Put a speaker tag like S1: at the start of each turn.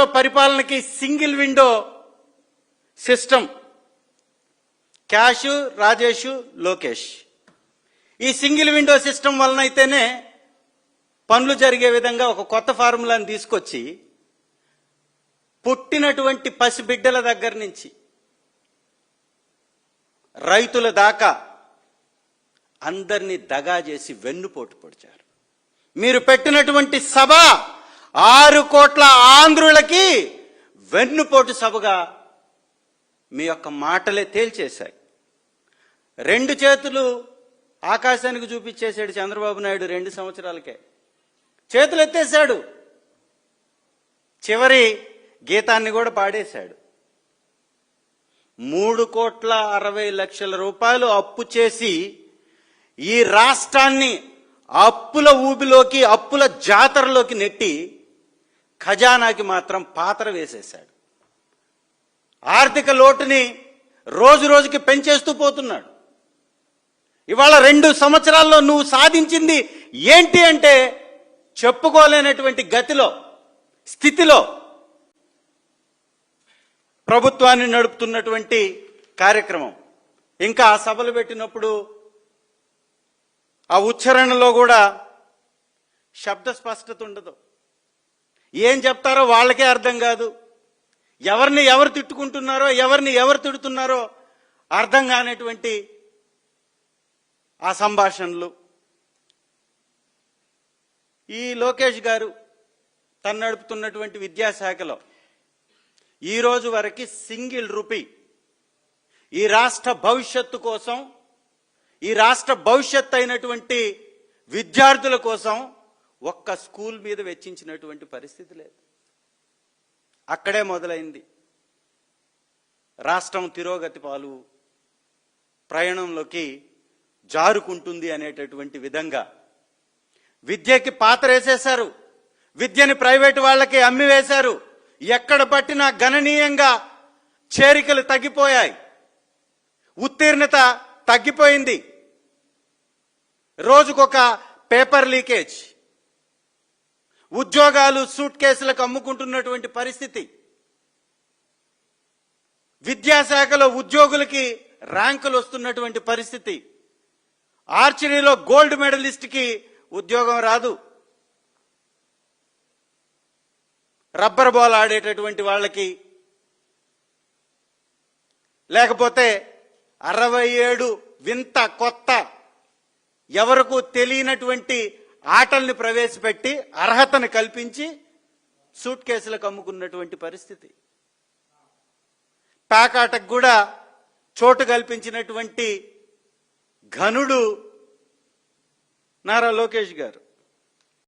S1: రాష్ట్రంలో పరిపాలనకి single window system. Cash, Rajesh, Lokesh. ఈ సింగిల్ విండో సిస్టమ్ వలనైతేనే పనులు జరిగే విధంగా ఒక కొత్త ఫార్ములాని తీసుకొచ్చి పుట్టినటువంటి పసిబిడ్డల దగ్గర నుంచి రైతుల దాకా అందరినీ దగా చేసి వెన్నుపోటు పొడిచారు. మీరు పెట్టినటువంటి సభ 6 కోట్ల ఆంధ్రులకి వెన్నుపోటు సభగా మీ యొక్క మాటలే తేల్చేశాయి. 2 చేతులు ఆకాశానికి చూపించేశాడు చంద్రబాబు నాయుడు 2 సంవత్సరాలకే. చేతులు ఎత్తేశాడు. చివరి గీతాన్ని కూడా పాడేశాడు. 3,60,00,000 రూపాయలు అప్పు చేసి ఈ రాష్ట్రాన్ని అప్పుల ఊబిలోకి, అప్పుల జాతరలోకి నెట్టి ఖజానాకి మాత్రం పాత్ర వేసేశాడు. ఆర్థిక లోటుని రోజు రోజుకి పెంచేస్తూ పోతున్నాడు. ఇవాళ 2 సంవత్సరాల్లో నువ్వు సాధించింది ఏంటి అంటే చెప్పుకోలేనటువంటి గతిలో, స్థితిలో ప్రభుత్వాన్ని నడుపుతున్నటువంటి కార్యక్రమం. ఇంకా ఆ సభలు పెట్టినప్పుడు ఆ ఉచ్చారణలో కూడా శబ్ద స్పష్టత ఉండదు. ఏం చెప్తారో వాళ్ళకే అర్థం కాదు. ఎవరిని ఎవరు తిట్టుకుంటున్నారో, ఎవరిని ఎవరు తిడుతున్నారో అర్థం కానటువంటి ఆ సంభాషణలు. ఈ లోకేష్ గారు తను నడుపుతున్నటువంటి విద్యాశాఖలో ఈ రోజు వరకు సింగిల్ రూపీ ఈ రాష్ట్ర భవిష్యత్తు కోసం, ఈ రాష్ట్ర భవిష్యత్తు అయినటువంటి విద్యార్థుల కోసం ఒక్క స్కూల్ మీద వెచ్చించినటువంటి పరిస్థితి లేదు. అక్కడే మొదలైంది రాష్ట్రం తిరోగతి పాలు ప్రయాణంలోకి జారుకుంటుంది అనేటటువంటి విధంగా విద్యకి పాత్ర వేసేశారు. విద్యని ప్రైవేటు వాళ్ళకి అమ్మివేశారు. ఎక్కడ పట్టినా గణనీయంగా చేరికలు తగ్గిపోయాయి. ఉత్తీర్ణత తగ్గిపోయింది. రోజుకొక పేపర్ లీకేజ్. ఉద్యోగాలు సూట్ కేసులకు అమ్ముకుంటున్నటువంటి పరిస్థితి. విద్యాశాఖలో ఉద్యోగులకి ర్యాంకులు వస్తున్నటువంటి పరిస్థితి. ఆర్చరీలో గోల్డ్ మెడలిస్ట్కి ఉద్యోగం రాదు. రబ్బర్ బాల్ ఆడేటటువంటి వాళ్ళకి, లేకపోతే 67 వింత కొత్త ఎవరకు తెలియనటువంటి ఆటల్ని ప్రవేశపెట్టి అర్హతను కల్పించి సూట్ కేసులకు అమ్ముకున్నటువంటి పరిస్థితి. ప్యాకాటకు కూడా చోటు కల్పించినటువంటి ఘనుడు నారా లోకేష్ గారు.